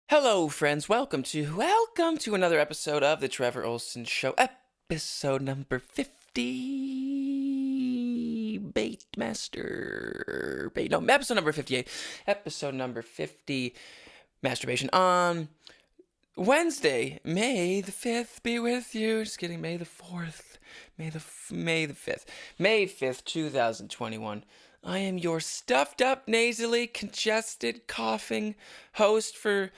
Hello, friends. Welcome to another episode of the Trevor Ohlsen Show, episode number 50. Episode number 58. Episode number 50. Masturbation on Wednesday, May the 5th. Be with you. Just kidding. May the 4th. May the 5th. May 5th, 2021. I am your stuffed up, nasally, congested, coughing host for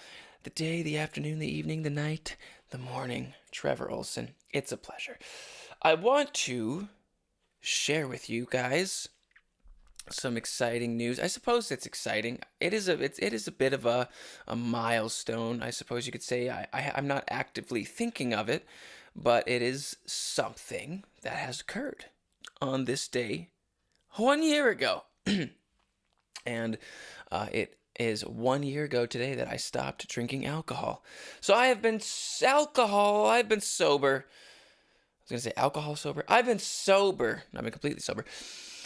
the day, the afternoon, the evening, the night, the morning, Trevor Ohlsen. It's a pleasure. I want to share with you guys some exciting news. I suppose it's exciting. It is a bit of a milestone, I suppose you could say. I'm not actively thinking of it, but it is something that has occurred on this day 1 year ago. And it is 1 year ago today that I stopped drinking alcohol. So I've been sober. I was going to say alcohol sober. I've been sober. I've been completely sober.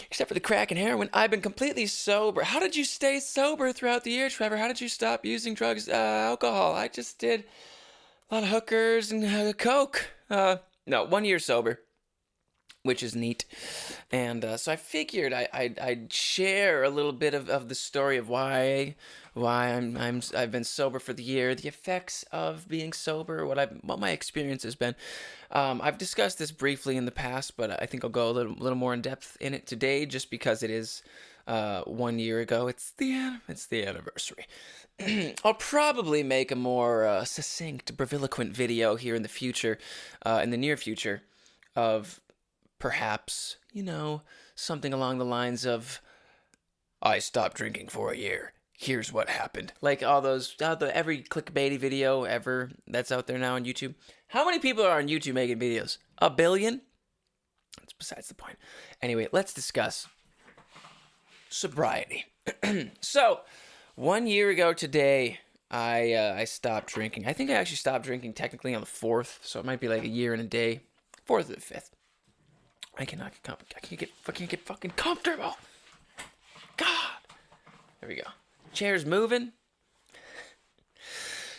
Except for the crack and heroin, I've been completely sober. How did you stay sober throughout the year, Trevor? How did you stop using drugs, alcohol? I just did a lot of hookers and coke. No, 1 year sober, which is neat. And so I figured I'd share a little bit of the story of why I've been sober for the year, the effects of being sober, what my experience has been. I've discussed this briefly in the past, but I think I'll go a little more in depth in it today, just because it is 1 year ago. It's the anniversary. I'll probably make a more succinct, breviloquent video here in the future, in the near future, of perhaps, something along the lines of, I stopped drinking for a year. Here's what happened. Like every clickbaity video ever that's out there now on YouTube. How many people are on YouTube making videos? 1 billion? That's besides the point. Anyway, let's discuss sobriety. So, 1 year ago today, I stopped drinking. I think I actually stopped drinking technically on the 4th, so it might be like a year and a day. 4th or the 5th. I can't get fucking comfortable. God. There we go. Chair's moving.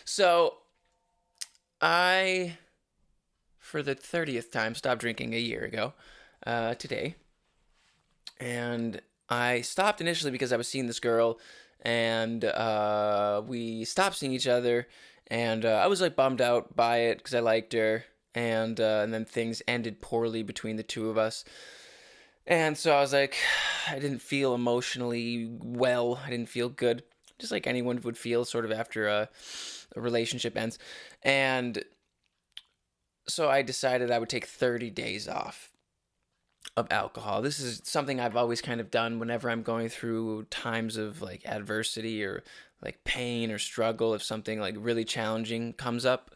So, I, for the 30th time, stopped drinking a year ago, today. And I stopped initially because I was seeing this girl, and we stopped seeing each other, and I was like bummed out by it because I liked her. And then things ended poorly between the two of us. And so I was like, I didn't feel emotionally well. I didn't feel good. Just like anyone would feel sort of after a relationship ends. And so I decided I would take 30 days off of alcohol. This is something I've always kind of done whenever I'm going through times of like adversity or like pain or struggle. If something like really challenging comes up,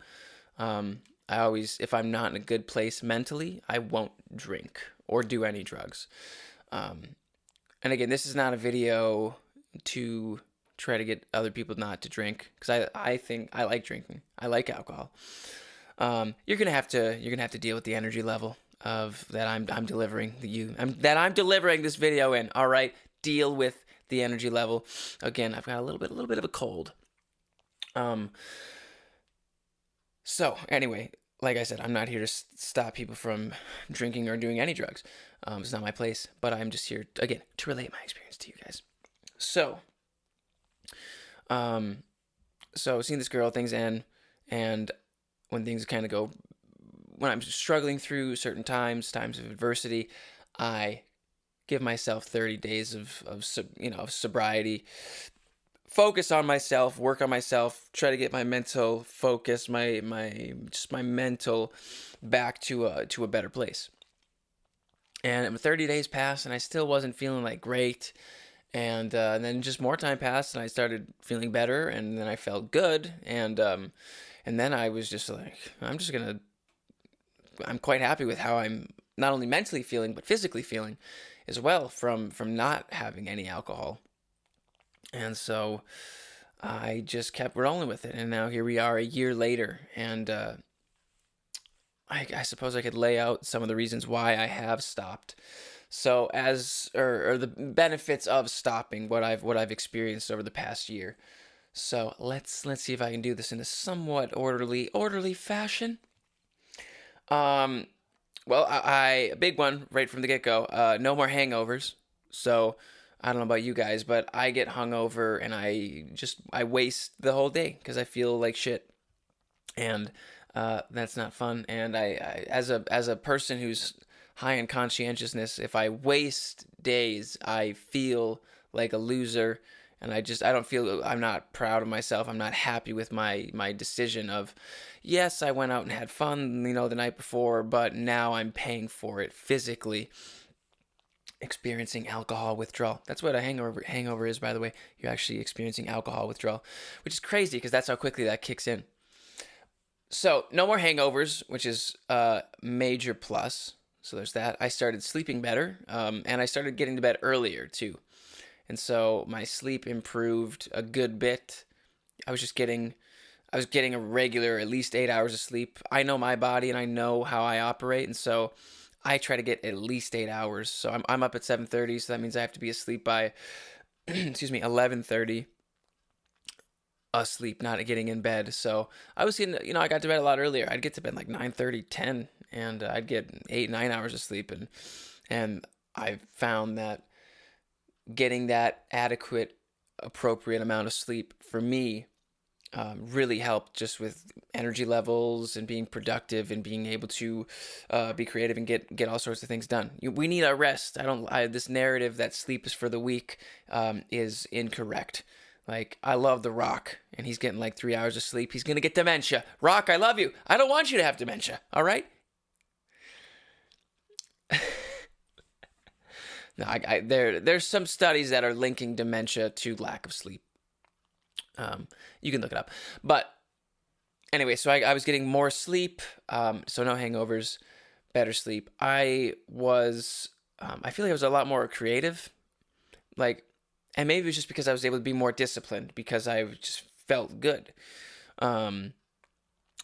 I always, if I'm not in a good place mentally, I won't drink or do any drugs. And again, this is not a video to try to get other people not to drink, because I think I like drinking. I like alcohol. You're gonna have to deal with the energy level of that I'm delivering I'm delivering this video in. All right, deal with the energy level. Again, I've got a little bit of a cold. So anyway, like I said, I'm not here to stop people from drinking or doing any drugs. It's not my place, but I'm just here, again, to relate my experience to you guys. So, seeing this girl, things end, and when things kind of go, when I'm struggling through certain times of adversity, I give myself 30 days of sobriety. Focus on myself, work on myself, try to get my mental focus, my mental back to a better place. And 30 days passed, and I still wasn't feeling like great. And then just more time passed, and I started feeling better, and then I felt good. And then I was just like, I'm quite happy with how I'm not only mentally feeling, but physically feeling as well from not having any alcohol. And so I just kept rolling with it. And now here we are a year later. And I suppose I could lay out some of the reasons why I have stopped. So or the benefits of stopping, what I've experienced over the past year. So let's see if I can do this in a somewhat orderly fashion. Um, well, a big one right from the get go. No more hangovers. So I don't know about you guys, but I get hungover and I waste the whole day because I feel like shit, and that's not fun. And I as a person who's high in conscientiousness, if I waste days, I feel like a loser, and I don't feel, I'm not proud of myself. I'm not happy with my decision of, yes, I went out and had fun, the night before, but now I'm paying for it physically, experiencing alcohol withdrawal. That's what a hangover is, by the way. You're actually experiencing alcohol withdrawal, which is crazy because that's how quickly that kicks in. So no more hangovers, which is a major plus. So there's that. I started sleeping better, and I started getting to bed earlier too, and so my sleep improved a good bit. I was getting a regular at least 8 hours of sleep. I know my body and I know how I operate, and so I try to get at least 8 hours. So I'm up at 7:30, so that means I have to be asleep by excuse me, 11:30. Asleep, not getting in bed. So I was getting, I got to bed a lot earlier. I'd get to bed like 9:30, 10, and I'd get 8, 9 hours of sleep. And I found that getting that adequate, appropriate amount of sleep for me really helped just with energy levels and being productive and being able to be creative and get all sorts of things done. We need our rest. This narrative that sleep is for the weak is incorrect. Like, I love The Rock, and he's getting like 3 hours of sleep. He's going to get dementia. Rock, I love you. I don't want you to have dementia, all right? No, there's some studies that are linking dementia to lack of sleep. You can look it up. But anyway, so I was getting more sleep, so no hangovers, better sleep. I feel like I was a lot more creative. Like, and maybe it was just because I was able to be more disciplined because I just felt good.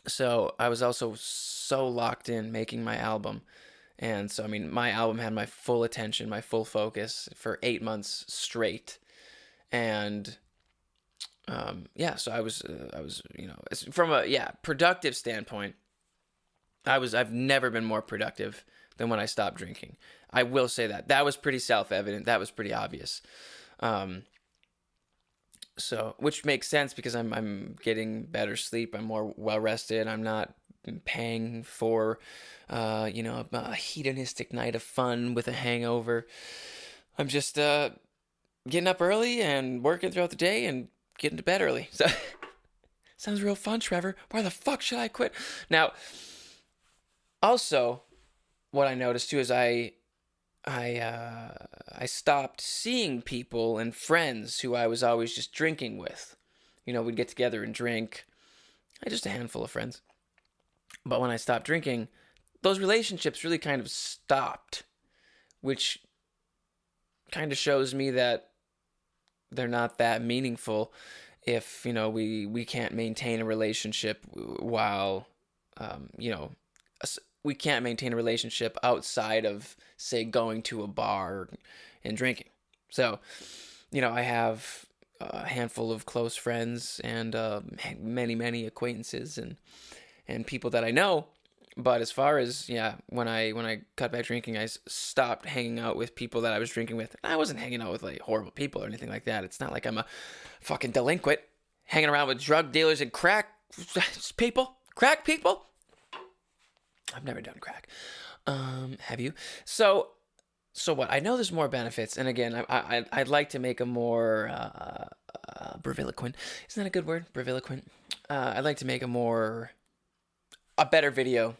So I was also so locked in making my album. And so, I mean, my album had my full attention, my full focus for 8 months straight. And so I was, from a productive standpoint, I've never been more productive than when I stopped drinking. I will say that was pretty self-evident. That was pretty obvious. So, which makes sense because I'm getting better sleep. I'm more well rested. I'm not paying for, a hedonistic night of fun with a hangover. I'm just getting up early and working throughout the day and getting to bed early. So, sounds real fun, Trevor. Why the fuck should I quit? Now, also, what I noticed too is I stopped seeing people and friends who I was always just drinking with. We'd get together and drink. I had just a handful of friends. But when I stopped drinking, those relationships really kind of stopped, which kind of shows me that they're not that meaningful if, we can't maintain a relationship while, we can't maintain a relationship outside of, say, going to a bar and drinking. So, I have a handful of close friends and many, many acquaintances and people that I know. But as far as, when I cut back drinking, I stopped hanging out with people that I was drinking with. I wasn't hanging out with like horrible people or anything like that. It's not like I'm a fucking delinquent hanging around with drug dealers and crack people. I've never done crack. Have you? So what? I know there's more benefits, and again, I'd like to make a more breviloquent. Isn't that a good word? Breviloquent. I'd like to make a better video.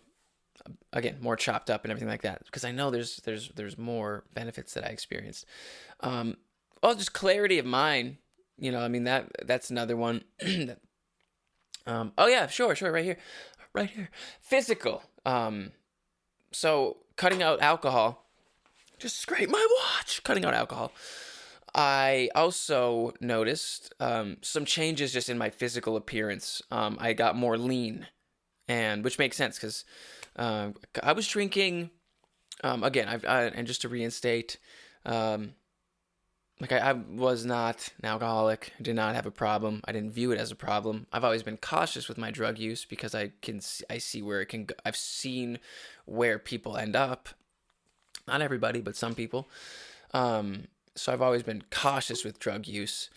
Again, more chopped up and everything like that, because I know there's more benefits that I experienced. Just clarity of mind. I mean that's another one. Sure, right here. Physical. So cutting out alcohol. Just scrape my watch. Cutting out alcohol. I also noticed some changes just in my physical appearance. I got more lean, and which makes sense because I was drinking. Again, and just to reinstate, like I was not an alcoholic. I did not have a problem. I didn't view it as a problem. I've always been cautious with my drug use because I see where it can go. I've seen where people end up. Not everybody, but some people. So I've always been cautious with drug use,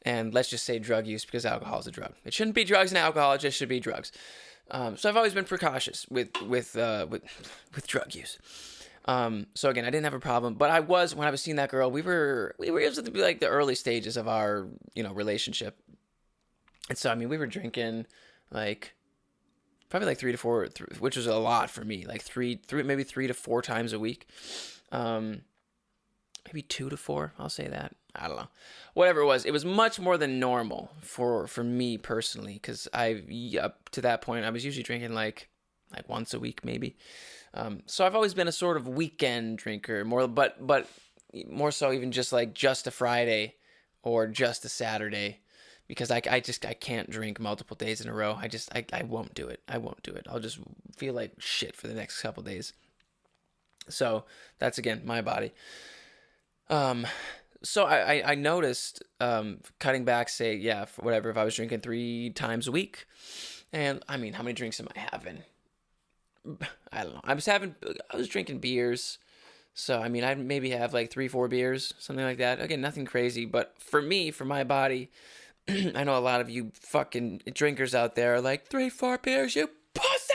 and let's just say drug use because alcohol is a drug. It shouldn't be drugs and alcohol. It just should be drugs. So I've always been precautious with drug use. So again, I didn't have a problem, but when I was seeing that girl, we were it was at like the early stages of our, relationship. And so, I mean, we were drinking like probably like 3 to 4, which was a lot for me, like maybe 3 to 4 times a week. Maybe 2 to 4. I'll say that. I don't know. Whatever it was much more than normal for me personally. Cause up to that point, I was usually drinking like once a week, maybe. So I've always been a sort of weekend drinker, but more so even just a Friday or just a Saturday, because I can't drink multiple days in a row. I won't do it. I'll just feel like shit for the next couple days. So that's, again, my body. So I noticed, cutting back, say, if I was drinking 3 times a week, and I mean, how many drinks am I having? I don't know. I was drinking beers. So, I mean, I'd maybe have like 3-4 beers, something like that. Again, nothing crazy, but for my body, I know a lot of you fucking drinkers out there are like, 3-4 beers, you pussy!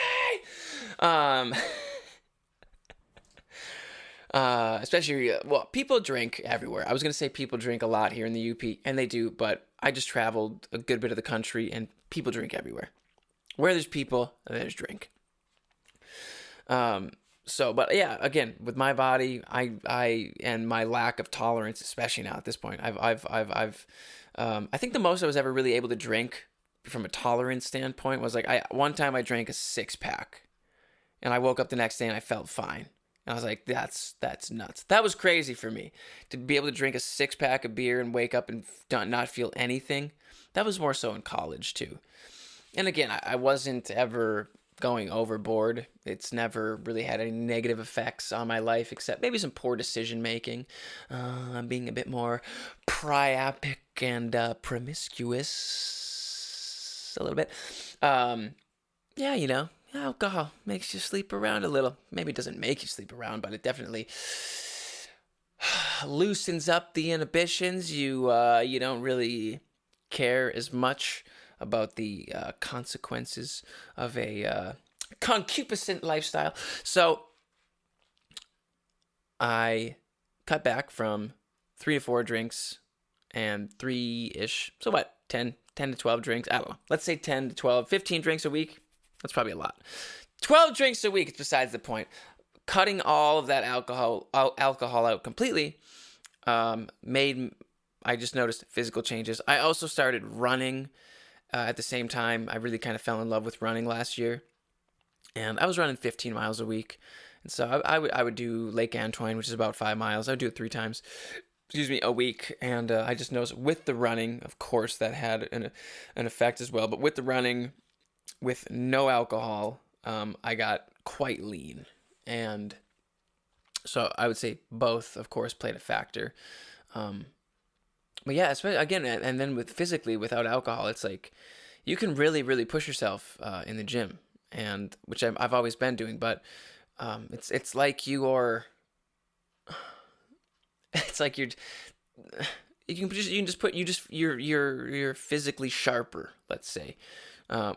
Especially, people drink everywhere. I was going to say people drink a lot here in the UP, and they do, but I just traveled a good bit of the country, and people drink everywhere. Where there's people, there's drink. But yeah, again, with my body, I and my lack of tolerance, especially now at this point, I think the most I was ever really able to drink from a tolerance standpoint was one time I drank a 6-pack, and I woke up the next day and I felt fine. And I was like, that's nuts. That was crazy for me to be able to drink a 6-pack of beer and wake up and not feel anything. That was more so in college too. And again, I wasn't ever going overboard. It's never really had any negative effects on my life, except maybe some poor decision making. I'm being a bit more priapic and promiscuous a little bit. Alcohol makes you sleep around a little. Maybe it doesn't make you sleep around, but it definitely loosens up the inhibitions. You don't really care as much about the consequences of a concupiscent lifestyle. So I cut back from 3 to 4 drinks and 3-ish. So what? 10 to 12 drinks? I don't know. Let's say 10 to 12, 15 drinks a week. That's probably a lot. 12 drinks a week is besides the point. Cutting all of that alcohol out completely I just noticed physical changes. I also started running at the same time. I really kind of fell in love with running last year. And I was running 15 miles a week. And so I would do Lake Antoine, which is about 5 miles. I would do it 3 times, a week. And I just noticed with the running, of course, that had an effect as well. But with the running, with no alcohol, I got quite lean. And so I would say both, of course, played a factor. But yeah, especially, again, and then physically without alcohol, it's like you can really, really push yourself in the gym, and which I've always been doing. But it's like you're you're physically sharper, let's say,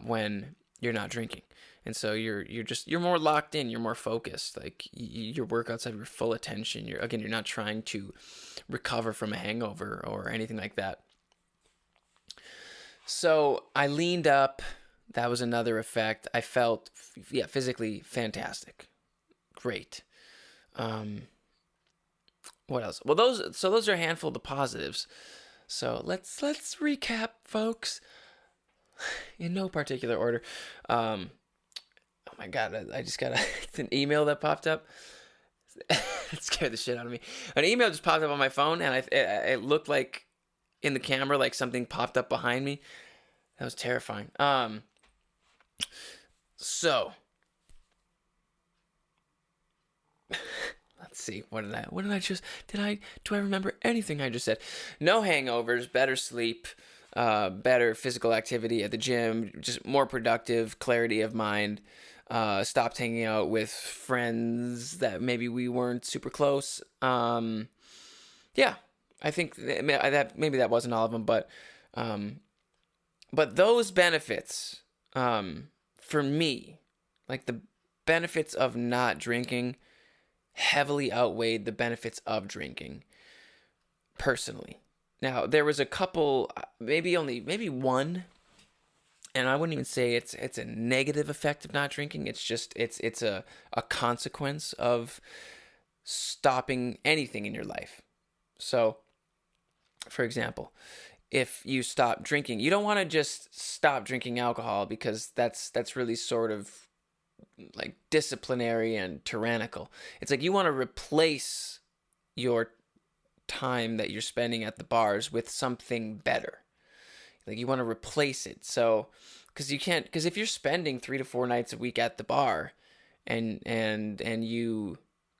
when you're not drinking. And so you're more locked in, you're more focused. Like your workouts have your full attention. You're not trying to recover from a hangover or anything like that. So I leaned up. That was another effect. I felt physically fantastic. Great. What else? Well, those are a handful of the positives. So let's recap, folks. In no particular order. Oh my God, I just got an email that popped up. It scared the shit out of me. An email just popped up on my phone, and it looked like in the camera like something popped up behind me. That was terrifying. So Let's see. Do I remember anything I just said? No hangovers, better sleep, better physical activity at the gym, just more productive, clarity of mind. Stopped hanging out with friends that maybe we weren't super close. Yeah, I think that maybe that wasn't all of them, but those benefits, for me, like the benefits of not drinking heavily outweighed the benefits of drinking personally. Now, there was a couple, maybe one, and I wouldn't even say it's a negative effect of not drinking. It's just it's a consequence of stopping anything in your life. So, for example, if you stop drinking, you don't want to just stop drinking alcohol because that's really sort of like disciplinary and tyrannical. It's like you want to replace your time that you're spending at the bars with something better. Like you want to replace it. So, because if you're spending 3 to 4 nights a week at the bar, and you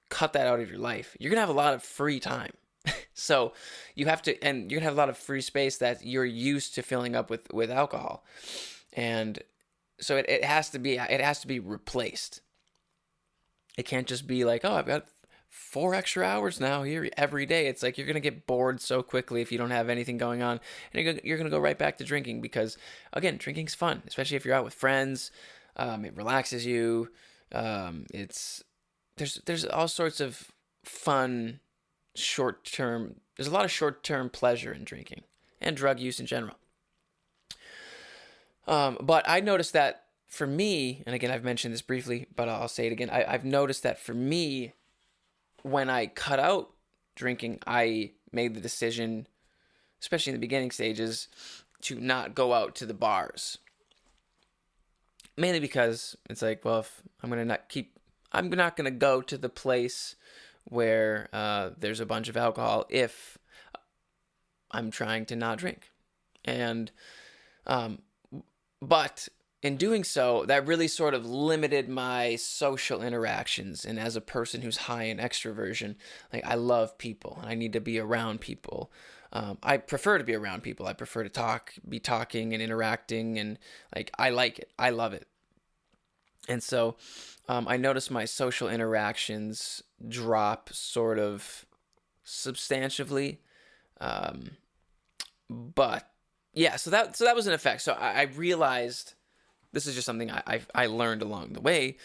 cut that out of your life, you're gonna have a lot of free time. So you have to, and you're gonna have a lot of free space that you're used to filling up with alcohol, and so it has to be replaced. It can't just be like, oh, I've got 4 extra hours now here every day. It's like you're gonna get bored so quickly if you don't have anything going on, and you're gonna go right back to drinking because, again, drinking's fun, especially if you're out with friends. It relaxes you. There's all sorts of fun there's a lot of short-term pleasure in drinking and drug use in general. But I noticed that for me, and again, I've mentioned this briefly, but I'll say it again. I've noticed that for me, when I cut out drinking, I made the decision, especially in the beginning stages, to not go out to the bars. Mainly because it's like, well, if I'm not going to go to the place where there's a bunch of alcohol if I'm trying to not drink. And but in doing so, that really sort of limited my social interactions. And as a person who's high in extroversion, like I love people and I need to be around people. I prefer to be around people. I prefer to be talking and interacting, and like I like it. I love it. And so I noticed my social interactions drop sort of substantially. But yeah, so that was an effect. So I realized, this is just something I learned along the way.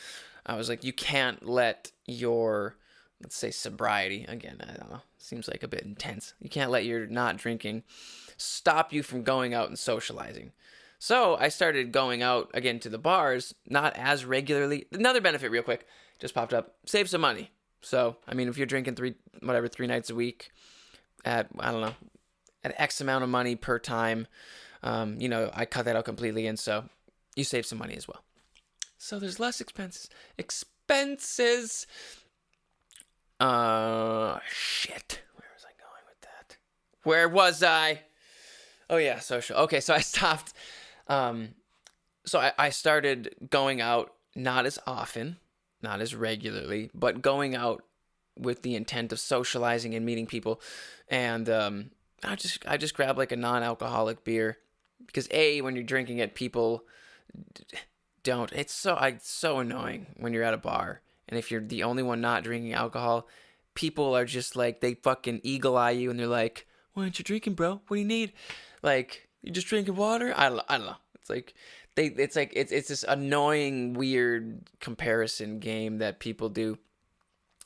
I was like, you can't let your, let's say, sobriety, again, I don't know, seems like a bit intense. You can't let your not drinking stop you from going out and socializing. So I started going out again to the bars, not as regularly. Another benefit real quick just popped up. Save some money. So, I mean, if you're drinking 3 nights a week at, I don't know, at X amount of money per time, I cut that out completely. And so you save some money as well. So there's less expenses. Shit. Where was I going with that? Where was I? Oh yeah, social. Okay, so I stopped. So I started going out not as often, not as regularly, but going out with the intent of socializing and meeting people. And I just grab like a non-alcoholic beer because when you're drinking it, people don't. It's so annoying when you're at a bar and if you're the only one not drinking alcohol, people are just like, they fucking eagle eye you and they're like, "Why aren't you drinking, bro? What do you need? Like, you just drinking water?" I don't know. It's like it's this annoying, weird comparison game that people do,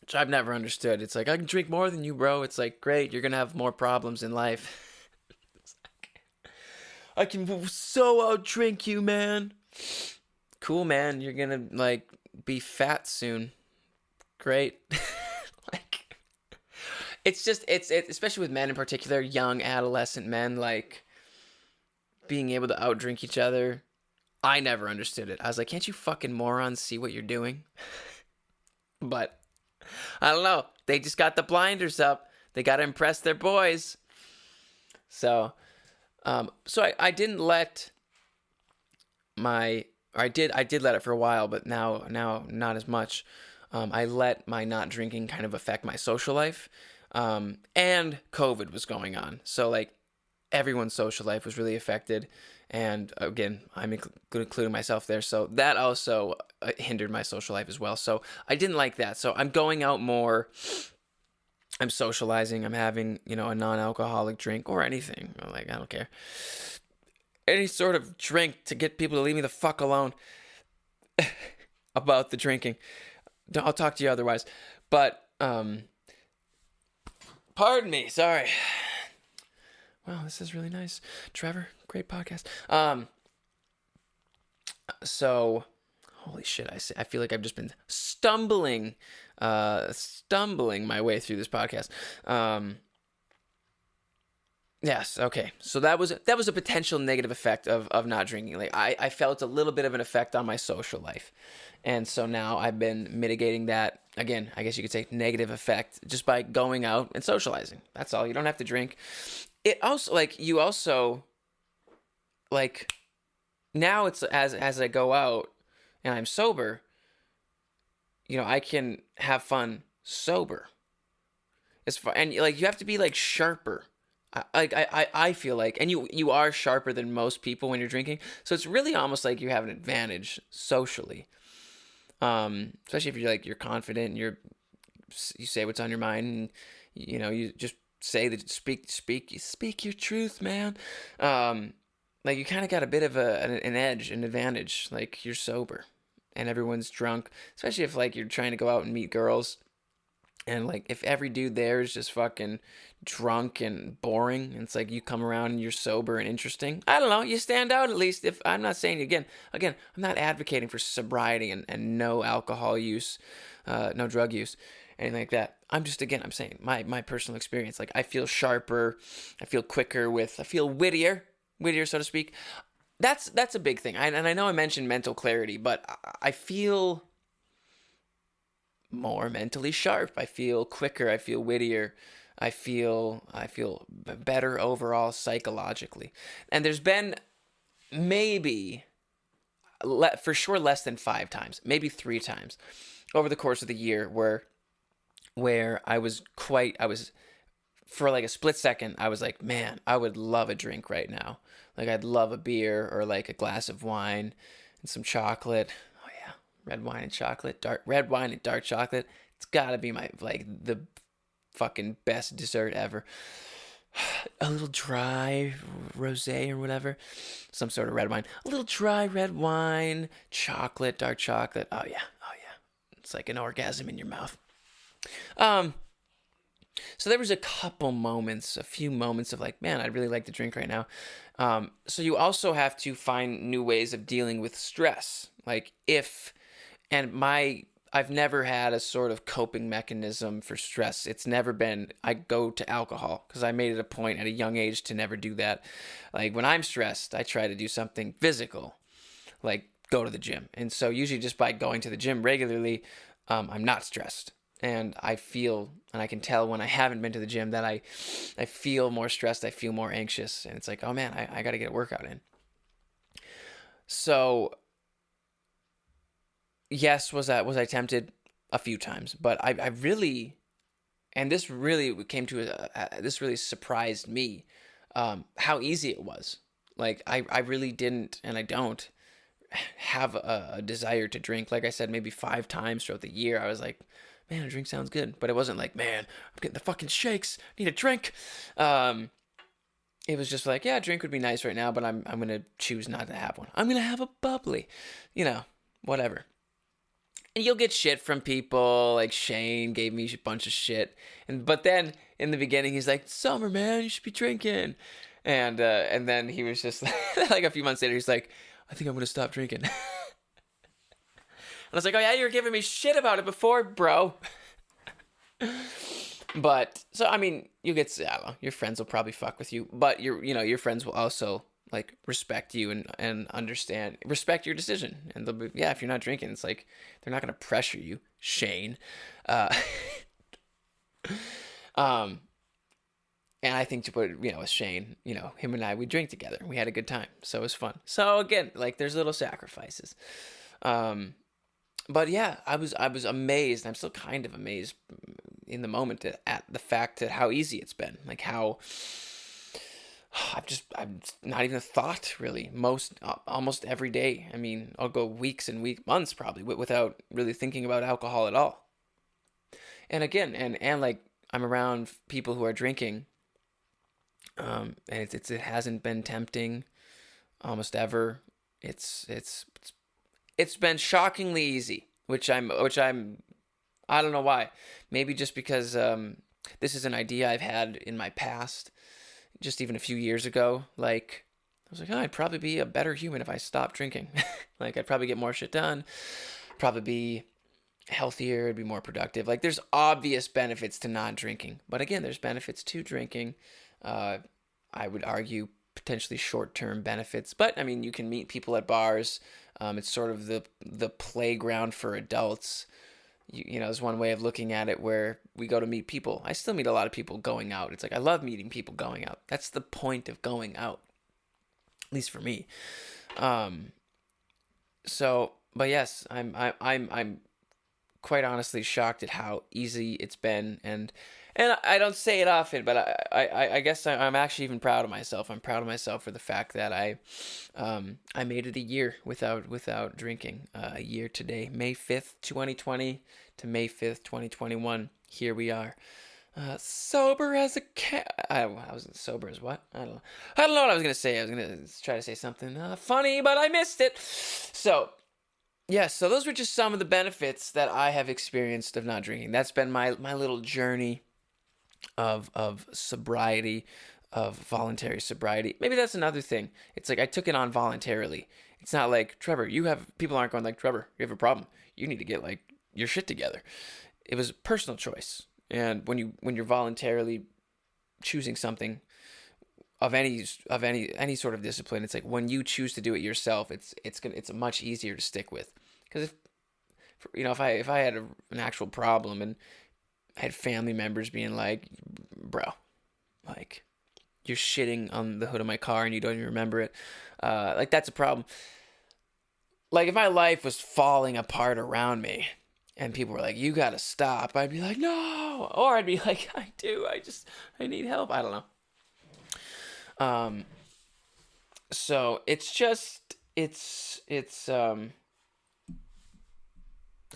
which I've never understood. It's like, I can drink more than you, bro. It's like, great, you're gonna have more problems in life. I can so out drink you, man. Cool, man. You're gonna like be fat soon. Great. Like, it's especially with men in particular, young adolescent men, like being able to outdrink each other. I never understood it. I was like, can't you fucking morons see what you're doing? But I don't know. They just got the blinders up. They got to impress their boys. So I didn't let I did let it for a while, but now not as much. I let my not drinking kind of affect my social life. And COVID was going on. So, like, everyone's social life was really affected. And again, I'm including myself there. So that also hindered my social life as well. So I didn't like that. So I'm going out more. I'm socializing. I'm having, a non-alcoholic drink or anything. Like, I don't care. Any sort of drink to get people to leave me the fuck alone about the drinking. I'll talk to you otherwise. But, pardon me. Sorry. Wow, this is really nice. Trevor, great podcast. So, holy shit, I feel like I've just been stumbling my way through this podcast. Yes, okay. So that was a potential negative effect of not drinking. Like, I felt a little bit of an effect on my social life. And so now I've been mitigating that, again, I guess you could say negative effect, just by going out and socializing. That's all. You don't have to drink. It also, now it's as I go out and I'm sober, I can have fun sober. It's fun, and like, you have to be like sharper. I feel like, and you are sharper than most people when you're drinking, so it's really almost like you have an advantage socially. Especially if you're confident and you say what's on your mind, and you just say that, speak your truth, man. Like, you kind of got a bit of an edge, an advantage. Like, you're sober and everyone's drunk, especially if, like, you're trying to go out and meet girls, and, like, if every dude there is just fucking drunk and boring, and it's like you come around and you're sober and interesting, I don't know, you stand out at least. If I'm not saying, again, I'm not advocating for sobriety and no alcohol use, no drug use, anything like that. I'm saying my personal experience. Like, I feel sharper, I feel quicker I feel wittier, so to speak. That's a big thing. And I know I mentioned mental clarity, but I feel more mentally sharp. I feel quicker. I feel wittier. I feel better overall psychologically. And there's been maybe, for sure, less than 5 times, maybe 3 times over the course of the year where I was for like a split second, I was like, man, I would love a drink right now. Like, I'd love a beer or like a glass of wine and some chocolate. Oh yeah, red wine and dark chocolate. It's gotta be the fucking best dessert ever. A little dry rosé or whatever, some sort of red wine. A little dry red wine, dark chocolate. Oh yeah. It's like an orgasm in your mouth. So there was a few moments of like, man, I'd really like to drink right now. So you also have to find new ways of dealing with stress. Like, I've never had a sort of coping mechanism for stress. It's never been, I go to alcohol, because I made it a point at a young age to never do that. Like, when I'm stressed, I try to do something physical, like go to the gym. And so usually just by going to the gym regularly, I'm not stressed. And I can tell when I haven't been to the gym that I feel more stressed, I feel more anxious, and it's like, oh man, I got to get a workout in. So, yes, was I tempted a few times, but I really, and this really this really surprised me, how easy it was. Like, I really didn't, and I don't have a desire to drink. Like I said, maybe 5 times throughout the year, I was like, man, a drink sounds good. But it wasn't like, man, I'm getting the fucking shakes, need a drink. It was just like, yeah, a drink would be nice right now, but I'm going to choose not to have one. I'm going to have a bubbly, whatever. And you'll get shit from people. Like, Shane gave me a bunch of shit. But then in the beginning, he's like, summer, man, you should be drinking. And then he was just like a few months later, he's like, I think I'm going to stop drinking. And I was like, oh yeah, you were giving me shit about it before, bro. But, so, I mean, I don't know, your friends will probably fuck with you, but your friends will also, like, respect you and respect your decision. And they'll be, yeah, if you're not drinking, it's like, they're not going to pressure you, Shane. And I think, to put, with Shane, him and I, we drink together. We had a good time. So it was fun. So again, like, there's little sacrifices. But yeah, I was amazed. I'm still kind of amazed in the moment at the fact that how easy it's been. Like how I'm not even a thought really. Almost every day. I mean, I'll go weeks and months probably without really thinking about alcohol at all. And again, and like I'm around people who are drinking, and it hasn't been tempting almost ever. It's been shockingly easy, which I'm I don't know why. Maybe just because this is an idea I've had in my past, just even a few years ago. Like I was like, oh, I'd probably be a better human if I stopped drinking. Like I'd probably get more shit done. Probably be healthier. It'd be more productive. Like there's obvious benefits to not drinking, but again, there's benefits to drinking. Uh, I would argue potentially short-term benefits, but I mean, you can meet people at bars. It's sort of the playground for adults. You know, is one way of looking at it where we go to meet people. I still meet a lot of people going out. It's like I love meeting people going out. That's the point of going out, at least for me. Um, but yes, I'm quite honestly shocked at how easy it's been, and I don't say it often, but I guess I'm actually even proud of myself. I'm proud of myself for the fact that I made it a year without drinking. A year today, May 5th, 2020 to May 5th, 2021. Here we are. Sober as a cat. I wasn't sober as what? I don't know. I don't know what I was gonna say. I was gonna try to say something funny, but I missed it. So yes, so those were just some of the benefits that I have experienced of not drinking. That's been my little journey of sobriety, of voluntary sobriety. Maybe that's another thing. It's like I took it on voluntarily. It's not like, Trevor, people aren't going like, Trevor, you have a problem. You need to get like your shit together. It was a personal choice. And when you're voluntarily choosing something of any sort of discipline, it's like when you choose to do it yourself, it's much easier to stick with. Because if I had an actual problem and I had family members being like, bro, like you're shitting on the hood of my car and you don't even remember it, like that's a problem. Like if my life was falling apart around me and people were like, you gotta stop, I'd be like, no, or I'd be like, I need help. I don't know. Um, so it's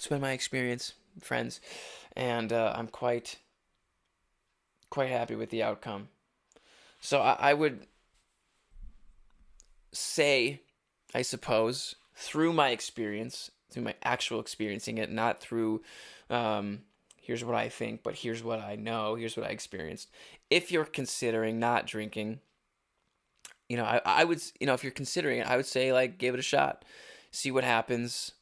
been my experience, friends, and I'm quite happy with the outcome. So I would say, I suppose, through my experience, through my actual experiencing it, not through, here's what I think, but here's what I know, here's what I experienced. If you're considering not drinking, I would, if you're considering it, I would say like give it a shot, see what happens.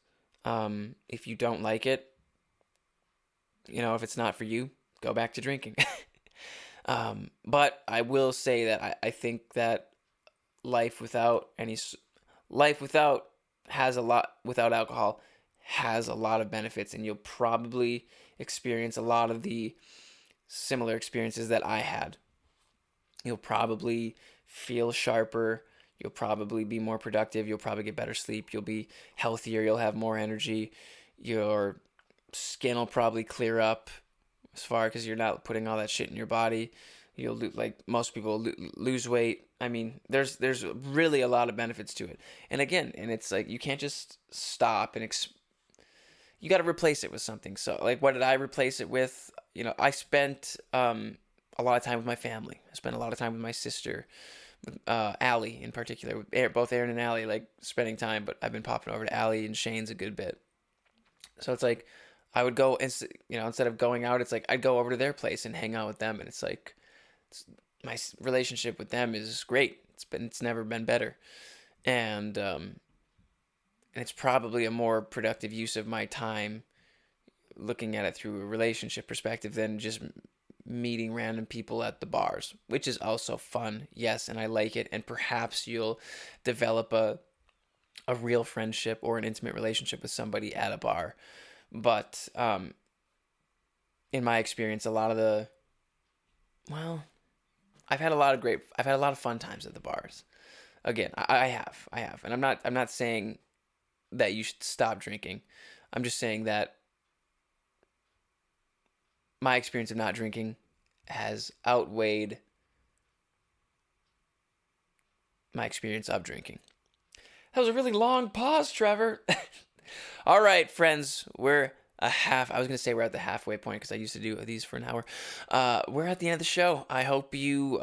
If you don't like it, if it's not for you, go back to drinking. But I will say that I think that life without any life without has a lot without alcohol has a lot of benefits, and you'll probably experience a lot of the similar experiences that I had. You'll probably feel sharper. You'll probably be more productive. You'll probably get better sleep. You'll be healthier. You'll have more energy. Your skin will probably clear up as far because you're not putting all that shit in your body. You'll like most people lose weight. I mean, there's really a lot of benefits to it. And again, it's like you can't just stop and you got to replace it with something. So like, what did I replace it with? I spent a lot of time with my family. I spent a lot of time with my sister, Allie in particular, with both Aaron and Allie, like spending time. But I've been popping over to Allie and Shane's a good bit. So it's like I would go, instead of going out, it's like I'd go over to their place and hang out with them, and it's like my relationship with them is great. It's never been better, and it's probably a more productive use of my time looking at it through a relationship perspective than just meeting random people at the bars, which is also fun, yes, and I like it, and perhaps you'll develop a real friendship or an intimate relationship with somebody at a bar. But in my experience, I've had a lot of fun times at the bars. Again, I have, and I'm not saying that you should stop drinking. I'm just saying that my experience of not drinking has outweighed my experience of drinking. That was a really long pause, Trevor. All right, friends, we're I was going to say we're at the halfway point because I used to do these for an hour. We're at the end of the show. I hope you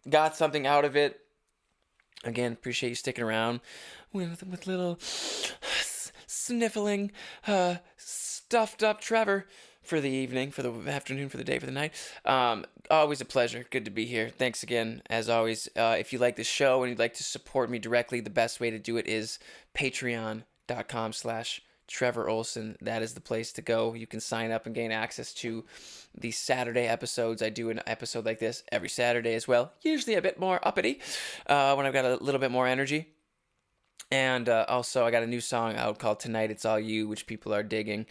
got something out of it. Again, appreciate you sticking around with little sniffling, stuffed up Trevor for the evening, for the afternoon, for the day, for the night. Always a pleasure. Good to be here. Thanks again, as always. If you like this show and you'd like to support me directly, the best way to do it is patreon.com/Trevor Ohlsen. That is the place to go. You can sign up and gain access to the Saturday episodes. I do an episode like this every Saturday as well, usually a bit more uppity when I've got a little bit more energy. And also, I got a new song out called Tonight It's All You, which people are digging.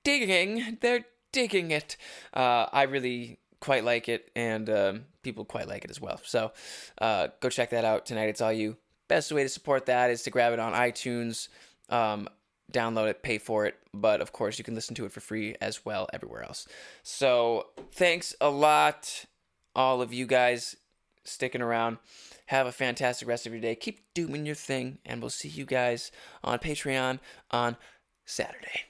They're digging it. I really quite like it, and people quite like it as well. So go check that out. Tonight It's All You. Best way to support that is to grab it on iTunes, download it, pay for it. But of course, you can listen to it for free as well everywhere else. So thanks a lot, all of you guys sticking around. Have a fantastic rest of your day. Keep doing your thing, and we'll see you guys on Patreon on Saturday.